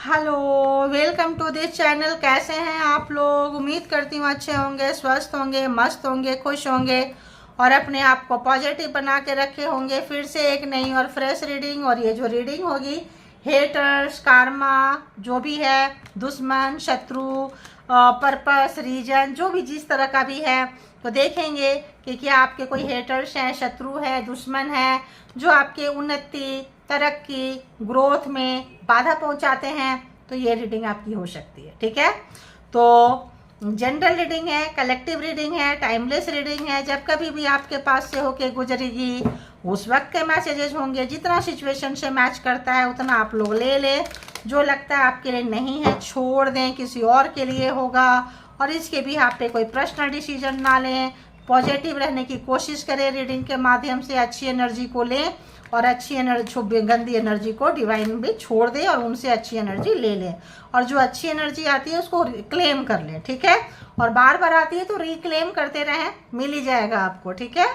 Hello, welcome to this channel. कैसे हैं आप लोग? उम्मीद करती हूँ अच्छे होंगे, स्वस्थ होंगे, मस्त होंगे, खुश होंगे और अपने आप को पॉजिटिव बना के रखे होंगे। फिर से एक नई और फ्रेश रीडिंग। और ये जो रीडिंग होगी, हेटर्स, कार्मा, जो भी है, दुश्मन, शत्रु, पर्पस, रीजन, जो भी जिस तरह का भी है, तो देखेंगे कि क्या आपके कोई हेटर्स हैं, शत्रु है, दुश्मन है, जो आपके उन्नति, तरक्की, ग्रोथ में बाधा पहुंचाते हैं। तो ये रीडिंग आपकी हो सकती है। ठीक है, तो जनरल रीडिंग है, कलेक्टिव रीडिंग है, टाइमलेस रीडिंग है। जब कभी भी आपके पास से होके गुजरेगी उस वक्त के मैसेजेस होंगे। जितना सिचुएशन से मैच करता है उतना आप लोग ले लें। जो लगता है आपके लिए नहीं है छोड़ दें, किसी और के लिए होगा। और इसके भी आप पे कोई पर्सनल डिसीजन ना लें। पॉजिटिव रहने की कोशिश करें। रीडिंग के माध्यम से अच्छी एनर्जी को लें और अच्छी एनर्जी, गंदी एनर्जी को डिवाइन भी छोड़ दे और उनसे अच्छी एनर्जी ले लें। और जो अच्छी एनर्जी आती है उसको क्लेम कर लें। ठीक है, और बार बार आती है तो रिक्लेम करते रहें, मिल ही जाएगा आपको। ठीक है,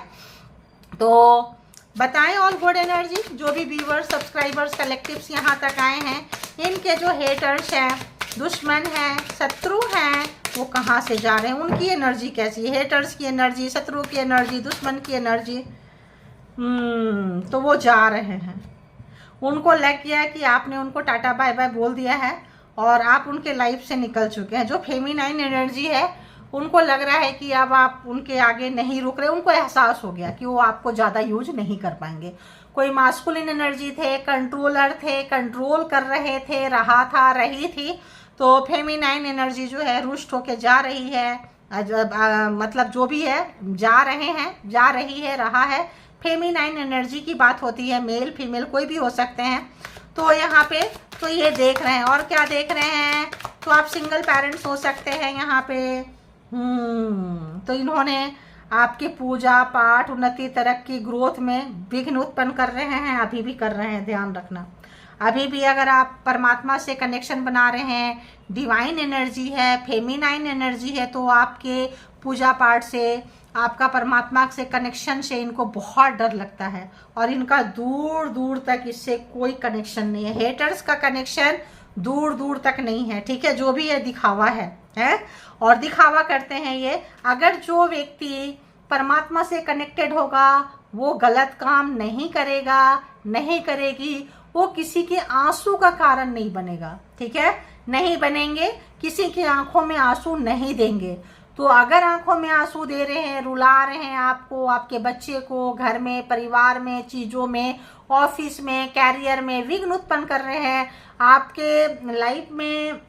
तो बताएं ऑल गुड एनर्जी। जो भी व्यूवर्स, सब्सक्राइबर्स, कलेक्टिव्स यहाँ तक आए हैं, इनके जो हेटर्स हैं, दुश्मन हैं, शत्रु हैं, वो कहाँ से जा रहे हैं, उनकी एनर्जी कैसी है, हेटर्स की एनर्जी, शत्रु की एनर्जी, दुश्मन की एनर्जी। तो वो जा रहे हैं। उनको लग गया कि आपने उनको टाटा बाय बाय बोल दिया है और आप उनके लाइफ से निकल चुके हैं। जो फेमिनाइन एनर्जी है, उनको लग रहा है कि अब आप उनके आगे नहीं रुक रहे। उनको एहसास हो गया कि वो आपको ज़्यादा यूज नहीं कर पाएंगे। कोई मास्कुलिन एनर्जी थे, कंट्रोलर थे, कंट्रोल कर रहे थे, रहा था, रही थी। तो फेमिनाइन एनर्जी जो है रुष्ट होके जा रही है। मतलब जो भी है, जा रहे हैं, जा रही है, रहा है। फेमिनाइन एनर्जी की बात होती है, मेल फीमेल कोई भी हो सकते हैं। तो यहाँ पे तो ये देख रहे हैं। और क्या देख रहे हैं? तो आप सिंगल पेरेंट्स हो सकते हैं यहाँ पे। तो इन्होंने आपके पूजा पाठ, उन्नति, तरक्की, ग्रोथ में विघ्न उत्पन्न कर रहे हैं, अभी भी कर रहे हैं, ध्यान रखना। अभी भी अगर आप परमात्मा से कनेक्शन बना रहे हैं, डिवाइन एनर्जी है, फेमिनाइन एनर्जी है, तो आपके पूजा पाठ से, आपका परमात्मा से कनेक्शन से इनको बहुत डर लगता है और इनका दूर दूर तक इससे कोई कनेक्शन नहीं है। हेटर्स का कनेक्शन दूर दूर तक नहीं है। ठीक है, जो भी है दिखावा है और दिखावा करते हैं ये। अगर जो व्यक्ति परमात्मा से कनेक्टेड होगा वो गलत काम नहीं करेगा, नहीं करेगी, वो किसी के आंसू का कारण नहीं बनेगा। ठीक है, नहीं बनेंगे, किसी की आंखों में आंसू नहीं देंगे। तो अगर आंखों में आंसू दे रहे हैं, रुला रहे हैं आपको, आपके बच्चे को, घर में, परिवार में, चीज़ों में, ऑफिस में, कैरियर में विघ्न उत्पन्न कर रहे हैं, आपके लाइफ में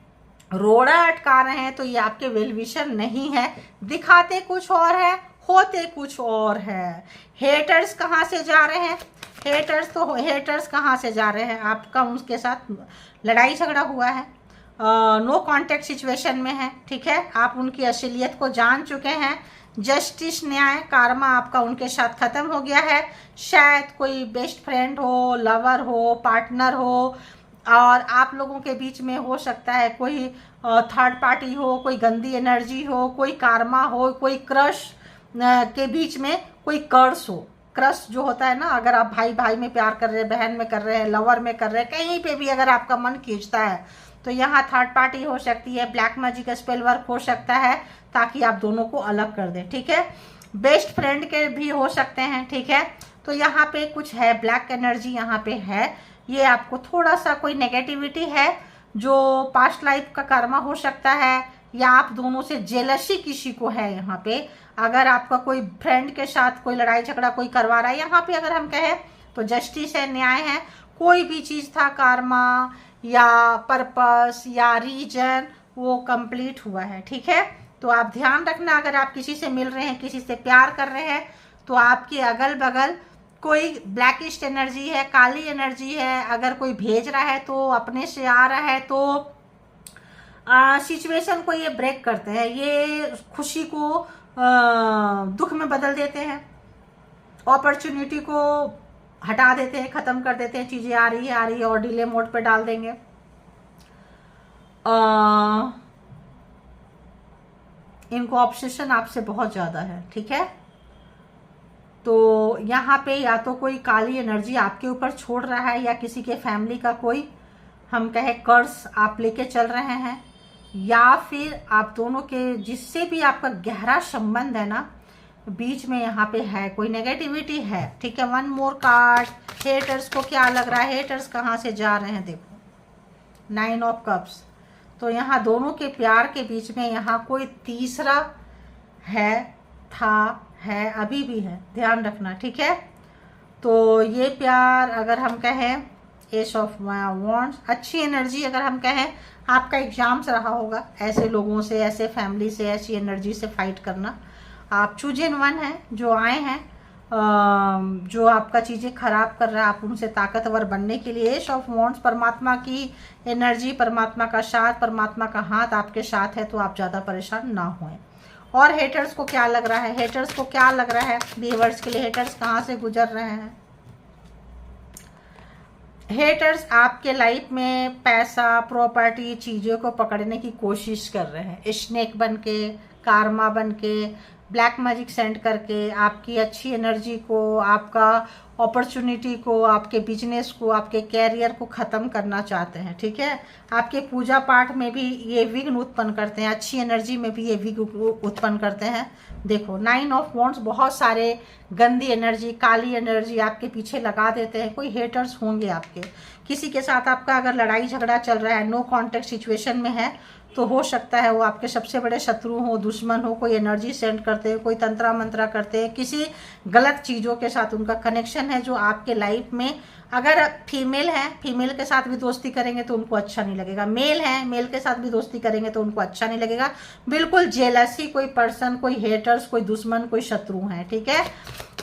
रोड़ा अटका रहे हैं, तो ये आपके वेल विशर नहीं है। दिखाते कुछ और है, होते कुछ और है। हेटर्स कहाँ से जा रहे हैं? हेटर्स कहाँ से जा रहे हैं? आपका उनके साथ लड़ाई झगड़ा हुआ है, नो कांटेक्ट सिचुएशन में है। ठीक है, आप उनकी असलियत को जान चुके हैं। जस्टिस, न्याय, कार्मा आपका उनके साथ खत्म हो गया है। शायद कोई बेस्ट फ्रेंड हो, लवर हो, पार्टनर हो, और आप लोगों के बीच में हो सकता है कोई थर्ड पार्टी हो, कोई गंदी एनर्जी हो, कोई कार्मा हो, कोई क्रश के बीच में कोई कर्स हो। क्रश जो होता है ना, अगर आप भाई भाई में प्यार कर रहे हैं, बहन में कर रहे हैं, लवर में कर रहे हैं, कहीं पे भी अगर आपका मन खींचता है, तो यहाँ थर्ड पार्टी हो सकती है, ब्लैक मैजिक स्पेल वर्क हो सकता है ताकि आप दोनों को अलग कर दें। ठीक है, बेस्ट फ्रेंड के भी हो सकते हैं। ठीक है, तो यहाँ पे कुछ है, ब्लैक एनर्जी यहाँ पे है। ये आपको थोड़ा सा कोई नेगेटिविटी है, जो पास्ट लाइफ का कर्मा हो सकता है, या आप दोनों से जेलसी किसी को है यहाँ पे। अगर आपका कोई फ्रेंड के साथ कोई लड़ाई झगड़ा कोई करवा रहा है, यहाँ पे अगर हम कहें तो जस्टिस है, न्याय है। कोई भी चीज़ था, कार्मा या पर्पस या रीजन, वो कंप्लीट हुआ है। ठीक है, तो आप ध्यान रखना, अगर आप किसी से मिल रहे हैं, किसी से प्यार कर रहे हैं, तो आपके अगल बगल कोई ब्लैकिस्ट एनर्जी है, काली एनर्जी है। अगर कोई भेज रहा है तो अपने से आ रहा है, तो सिचुएशन को ये ब्रेक करते हैं, ये खुशी को दुख में बदल देते हैं, अपॉर्चुनिटी को हटा देते हैं, खत्म कर देते हैं। चीजें आ रही है और डिले मोड पे डाल देंगे। इनको ऑब्सेशन आपसे बहुत ज्यादा है। ठीक है, तो यहाँ पे या तो कोई काली एनर्जी आपके ऊपर छोड़ रहा है, या किसी के फैमिली का कोई हम कहें कर्ज आप लेके चल रहे हैं, या फिर आप दोनों के जिससे भी आपका गहरा संबंध है ना, बीच में यहाँ पे है कोई नेगेटिविटी है। ठीक है, वन मोर कार्ड। हेटर्स को क्या लग रहा है, हेटर्स कहाँ से जा रहे हैं, देखो 9 ऑफ कप्स। तो यहाँ दोनों के प्यार के बीच में यहाँ कोई तीसरा है, था, है, अभी भी है, ध्यान रखना। ठीक है, तो ये प्यार अगर हम कहें एस ऑफ वॉन्ड्स, अच्छी एनर्जी अगर हम कहें, आपका एग्जाम्स रहा होगा ऐसे लोगों से, ऐसे फैमिली से, ऐसी एनर्जी से फाइट करना। आप चूजन वन हैं जो आए हैं, जो आपका चीज़ें खराब कर रहा है, आप उनसे ताकतवर बनने के लिए। एस ऑफ वॉन्ड्स, परमात्मा की एनर्जी, परमात्मा का साथ, परमात्मा का हाथ आपके साथ है, तो आप ज़्यादा परेशान ना होएं। और हेटर्स को क्या लग रहा है, हेटर्स को क्या लग रहा है व्यूअर्स के लिए, हेटर्स कहाँ से गुजर रहे हैं। हेटर्स आपके लाइफ में पैसा, प्रॉपर्टी, चीज़ों को पकड़ने की कोशिश कर रहे हैं, स्नेक बन के, कार्मा बन के, ब्लैक मैजिक सेंड करके आपकी अच्छी एनर्जी को, आपका अपॉर्चुनिटी को, आपके बिजनेस को, आपके कैरियर को ख़त्म करना चाहते हैं। ठीक है, आपके पूजा पाठ में भी ये विघ्न उत्पन्न करते हैं, अच्छी एनर्जी में भी ये विघ्न उत्पन्न करते हैं। देखो 9 ऑफ वॉन्ड्स, बहुत सारे गंदी एनर्जी, काली एनर्जी आपके पीछे लगा देते हैं। कोई हेटर्स होंगे आपके, किसी के साथ आपका अगर लड़ाई झगड़ा चल रहा है, नो कॉन्टेक्ट सिचुएशन में है, तो हो सकता है वो आपके सबसे बड़े शत्रु हो, दुश्मन हो, कोई एनर्जी सेंड करते हैं, कोई तंत्रा मंत्रा करते हैं, किसी गलत चीज़ों के साथ उनका कनेक्शन है जो आपके लाइफ में। अगर फीमेल है, फीमेल के साथ भी दोस्ती करेंगे तो उनको अच्छा नहीं लगेगा, मेल है, मेल के साथ भी दोस्ती करेंगे तो उनको अच्छा नहीं लगेगा। बिल्कुल जेलसी, कोई पर्सन, कोई हेटर्स, कोई दुश्मन, कोई शत्रु है। ठीक है,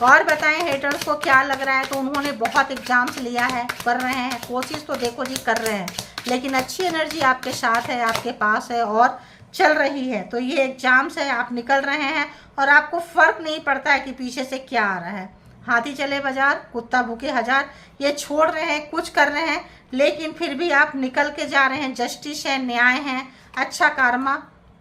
और बताएं हेटर्स को क्या लग रहा है। तो उन्होंने बहुत एग्जाम्स लिया है, कर रहे हैं कोशिश, तो देखो जी कर रहे हैं, लेकिन अच्छी एनर्जी आपके साथ है, आपके पास है और चल रही है। तो ये एग्जाम्स है, आप निकल रहे हैं और आपको फर्क नहीं पड़ता है कि पीछे से क्या आ रहा है। हाथी चले बाजार, कुत्ता भूखे हजार, ये छोड़ रहे हैं, कुछ कर रहे हैं, लेकिन फिर भी आप निकल के जा रहे हैं। जस्टिस है, न्याय है, अच्छा कार्मा,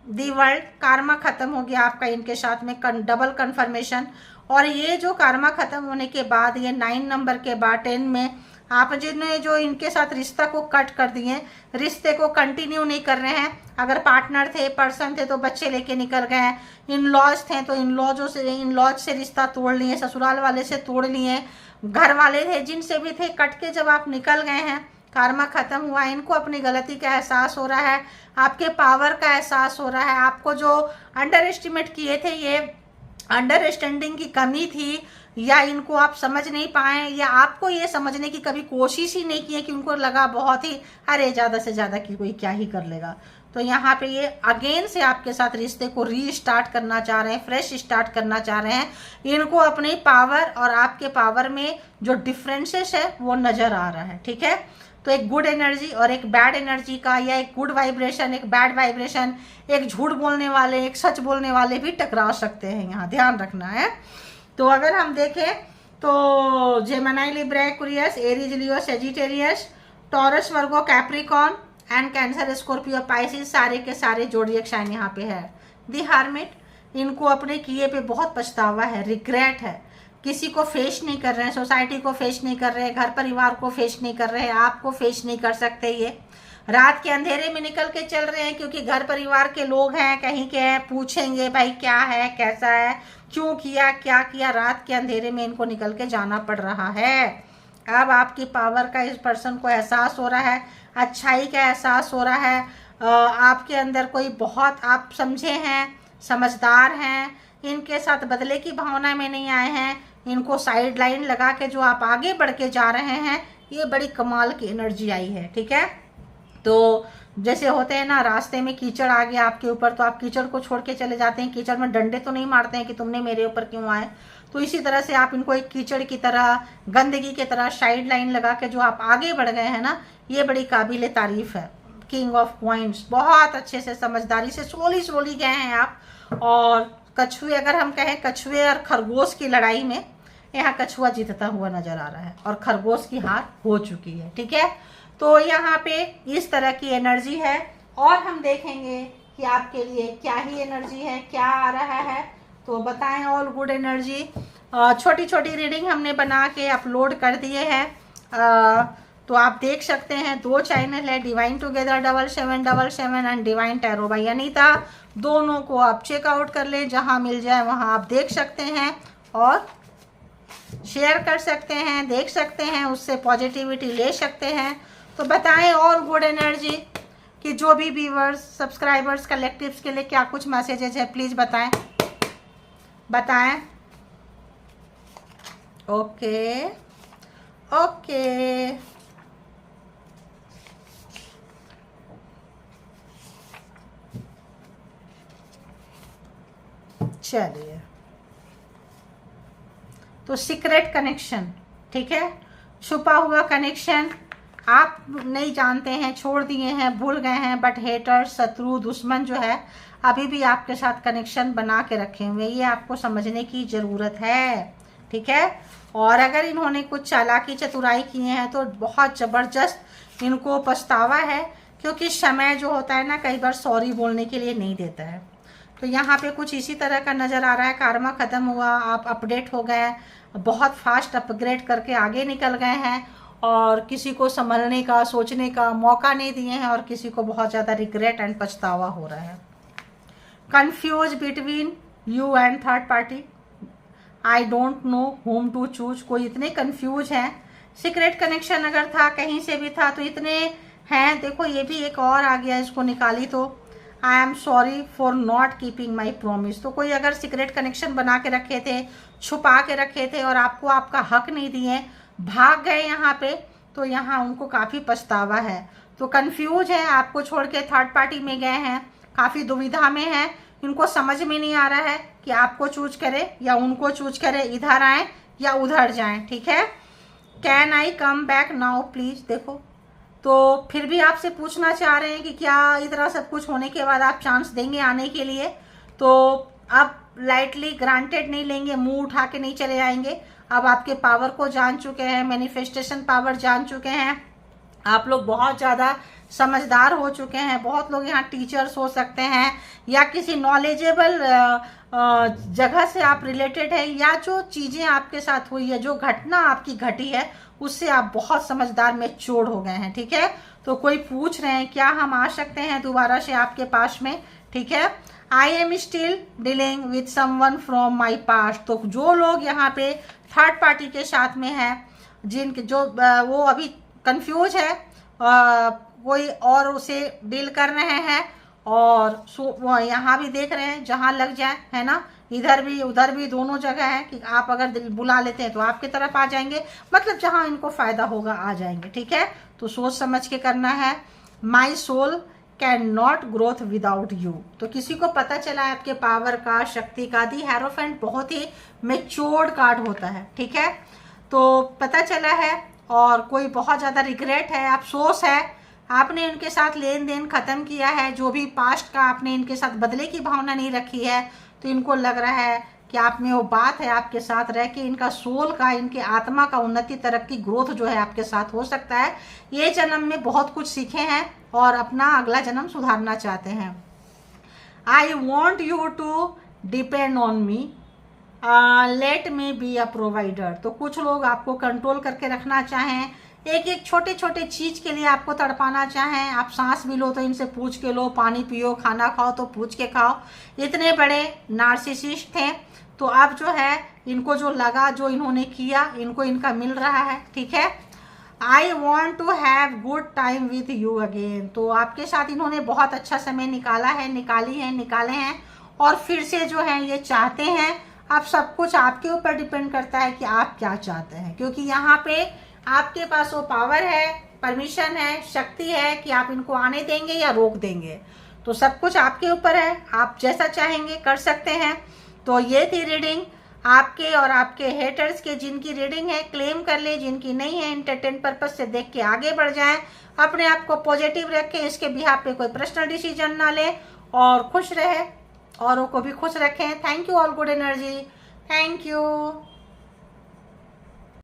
दी वर्ल्ड, कार्मा खत्म हो गया आपका इनके साथ में, डबल कन्फर्मेशन। और ये जो कार्मा खत्म होने के बाद, ये 9 नंबर के बाद 10 में आप जिन्होंने जो इनके साथ रिश्ता को कट कर दिए, रिश्ते को कंटिन्यू नहीं कर रहे हैं। अगर पार्टनर थे, पर्सन थे, तो बच्चे लेके निकल गए हैं। इन लॉज थे तो इन लॉज से रिश्ता तोड़ लिए, ससुराल वाले से तोड़ लिए, घर वाले थे जिनसे भी थे, कट के जब आप निकल गए हैं, कार्मा खत्म हुआ। इनको अपनी गलती का एहसास हो रहा है, आपके पावर का एहसास हो रहा है। आपको जो अंडर एस्टिमेट किए थे, ये अंडरस्टैंडिंग की कमी थी, या इनको आप समझ नहीं पाए, या आपको ये समझने की कभी कोशिश ही नहीं की है, कि उनको लगा बहुत ही अरे ज़्यादा से ज़्यादा कि कोई क्या ही कर लेगा। तो यहाँ पे ये अगेन से आपके साथ रिश्ते को रीस्टार्ट करना चाह रहे हैं, फ्रेश स्टार्ट करना चाह रहे हैं। इनको अपनी पावर और आपके पावर में जो डिफरेंसेस है वो नज़र आ रहा है। ठीक है, तो एक गुड एनर्जी और एक बैड एनर्जी का, या एक गुड वाइब्रेशन, एक बैड वाइब्रेशन, एक झूठ बोलने वाले, एक सच बोलने वाले भी टकरा सकते हैं, यहाँ ध्यान रखना है। तो अगर हम देखें तो Gemini, Libra, Aquarius, Aries, Leo, Sagittarius, taurus, Virgo, Capricorn and cancer, Scorpio, Pisces, सारे के सारे जोडिएक साइन यहाँ पे है। दी हार्मिट, इनको अपने किए पे बहुत पछतावा है, रिग्रेट है, किसी को फेस नहीं कर रहे हैं, सोसाइटी को फेस नहीं कर रहे हैं, घर परिवार को फेस नहीं कर रहे हैं, आपको फेस नहीं कर सकते। ये रात के अंधेरे में निकल के चल रहे हैं, क्योंकि घर परिवार के लोग हैं, कहीं के हैं, पूछेंगे भाई क्या है, कैसा है, क्यों किया, क्या किया। रात के अंधेरे में इनको निकल के जाना पड़ रहा है। अब आपकी पावर का इस पर्सन को एहसास हो रहा है, अच्छाई का एहसास हो रहा है। आपके अंदर कोई बहुत आप समझे हैं, समझदार हैं, इनके साथ बदले की भावना में नहीं आए हैं। इनको साइड लाइन लगा के जो आप आगे बढ़ के जा रहे हैं, ये बड़ी कमाल की एनर्जी आई है। ठीक है, तो जैसे होते हैं ना, रास्ते में कीचड़ आ गया आपके ऊपर, तो आप कीचड़ को छोड़ के चले जाते हैं, कीचड़ में डंडे तो नहीं मारते हैं कि तुमने मेरे ऊपर क्यों आए। तो इसी तरह से आप इनको एक कीचड़ की तरह, गंदगी की तरह साइड लाइन लगा के जो आप आगे बढ़ गए हैं ना, ये बड़ी काबिल तारीफ है। किंग ऑफ पॉइंट्स, बहुत अच्छे से समझदारी से स्लोली गए हैं आप। और कछुए, अगर हम कहें कछुए और खरगोश की लड़ाई में, यहाँ कछुआ जीतता हुआ नजर आ रहा है और खरगोश की हार हो चुकी है। ठीक है, तो यहाँ पे इस तरह की एनर्जी है। और हम देखेंगे कि आपके लिए क्या ही एनर्जी है, क्या आ रहा है। तो बताएं ऑल गुड एनर्जी। छोटी छोटी रीडिंग हमने बना के अपलोड कर दिए हैं। तो आप देख सकते हैं 2 चैनल है, Divine Together 7777 and Divine Tarot by Anita. दोनों को आप चेकआउट कर लें, जहां मिल जाए वहां आप देख सकते हैं और शेयर कर सकते हैं, देख सकते हैं, उससे पॉजिटिविटी ले सकते हैं। तो बताएं और गुड एनर्जी कि जो भी व्यूअर्स, सब्सक्राइबर्स, कलेक्टिव्स के लिए क्या कुछ मैसेजेस है, प्लीज़ बताएं बताएं। ओके ओके, चलिए। तो सीक्रेट कनेक्शन, ठीक है, छुपा हुआ कनेक्शन आप नहीं जानते हैं, छोड़ दिए हैं, भूल गए हैं, बट हेटर, शत्रु, दुश्मन जो है अभी भी आपके साथ कनेक्शन बना के रखे हुए, ये आपको समझने की ज़रूरत है, ठीक है। और अगर इन्होंने कुछ चालाकी चतुराई किए हैं तो बहुत ज़बरदस्त इनको पछतावा है, क्योंकि समय जो होता है ना, कई बार सॉरी बोलने के लिए नहीं देता है। तो यहाँ पे कुछ इसी तरह का नज़र आ रहा है। कार्मा ख़त्म हुआ, आप अपडेट हो गए, बहुत फास्ट अपग्रेड करके आगे निकल गए हैं और किसी को संभलने का, सोचने का मौका नहीं दिए हैं और किसी को बहुत ज़्यादा रिग्रेट एंड पछतावा हो रहा है। Confuse between you and third party, I don't know whom to choose. कोई इतने कंफ्यूज हैं, सीक्रेट कनेक्शन अगर था कहीं से भी था तो इतने हैं। देखो ये भी एक और आ गया, इसको निकाली तो I am sorry for not keeping my promise. तो कोई अगर सीक्रेट कनेक्शन बना के रखे थे, छुपा के रखे थे और आपको आपका हक नहीं दिए, भाग गए यहाँ पे, तो यहाँ उनको काफ़ी पछतावा है। तो कंफ्यूज है, आपको छोड़ के थर्ड पार्टी में गए हैं, काफ़ी दुविधा में है, इनको समझ में नहीं आ रहा है कि आपको चूज करे या उनको चूज करे, इधर आए या उधर जाएं, ठीक है। Can I come back now please. देखो तो फिर भी आपसे पूछना चाह रहे हैं कि क्या इतना सब कुछ होने के बाद आप चांस देंगे आने के लिए। तो अब लाइटली ग्रांटेड नहीं लेंगे, मुंह उठा के नहीं चले आएंगे। अब आपके पावर को जान चुके हैं, मैनिफेस्टेशन पावर जान चुके हैं, आप लोग बहुत ज़्यादा समझदार हो चुके हैं। बहुत लोग यहाँ टीचर्स हो सकते हैं या किसी नॉलेजेबल जगह से आप रिलेटेड है, या जो चीज़ें आपके साथ हुई है, जो घटना आपकी घटी है, उससे आप बहुत समझदार मैच्योर हो गए हैं, ठीक है। तो कोई पूछ रहे हैं क्या हम आ सकते हैं दोबारा से आपके पास में, ठीक है। I am still dealing with someone from my past. तो जो लोग यहाँ पे थर्ड पार्टी के साथ में है, जिनके जो वो अभी कंफ्यूज है, कोई और उसे डील कर रहे हैं, और यहाँ भी देख रहे हैं जहाँ लग जाए, है ना, इधर भी उधर भी दोनों जगह है कि आप अगर दिल बुला लेते हैं तो आपकी तरफ आ जाएंगे, मतलब जहाँ इनको फायदा होगा आ जाएंगे, ठीक है। तो सोच समझ के करना है। My soul can not growth without you. तो किसी को पता चला है आपके पावर का, शक्ति का। दी हेरोफेंट बहुत ही मेच्योर्ड कार्ड होता है, ठीक है। तो पता चला है और कोई बहुत ज़्यादा रिग्रेट है, अफसोस है, आपने इनके साथ लेन देन ख़त्म किया है, जो भी पास्ट का आपने इनके साथ बदले की भावना नहीं रखी है। तो इनको लग रहा है कि आप में वो बात है, आपके साथ रह के इनका सोल का, इनके आत्मा का उन्नति, तरक्की, ग्रोथ जो है आपके साथ हो सकता है। ये जन्म में बहुत कुछ सीखे हैं और अपना अगला जन्म सुधारना चाहते हैं। I want you to depend on me, let me be a provider. तो कुछ लोग आपको कंट्रोल करके रखना चाहें, एक एक छोटे छोटे चीज़ के लिए आपको तड़पाना चाहें। आप सांस भी लो तो इनसे पूछ के लो, पानी पियो, खाना खाओ तो पूछ के खाओ। इतने बड़े नार्सिसिस्ट थे, तो अब जो है इनको जो लगा, जो इन्होंने किया, इनको इनका मिल रहा है, ठीक है। I want to have good time with you again. तो आपके साथ इन्होंने बहुत अच्छा समय निकाला है, निकाले हैं और फिर से जो है ये चाहते हैं। अब सब कुछ आपके ऊपर डिपेंड करता है कि आप क्या चाहते हैं, क्योंकि यहाँ पे आपके पास वो पावर है, परमिशन है, शक्ति है कि आप इनको आने देंगे या रोक देंगे। तो सब कुछ आपके ऊपर है, आप जैसा चाहेंगे कर सकते हैं। तो ये थी रीडिंग आपके और आपके हेटर्स के। जिनकी रीडिंग है क्लेम कर ले, जिनकी नहीं है एंटरटेन पर्पज से देख के आगे बढ़ जाएं। अपने आप को पॉजिटिव रखें, इसके बिहाफ पे कोई पर्सनल डिसीजन ना लें और खुश रहे, औरों को भी खुश रखें। Thank you all good energy, thank you.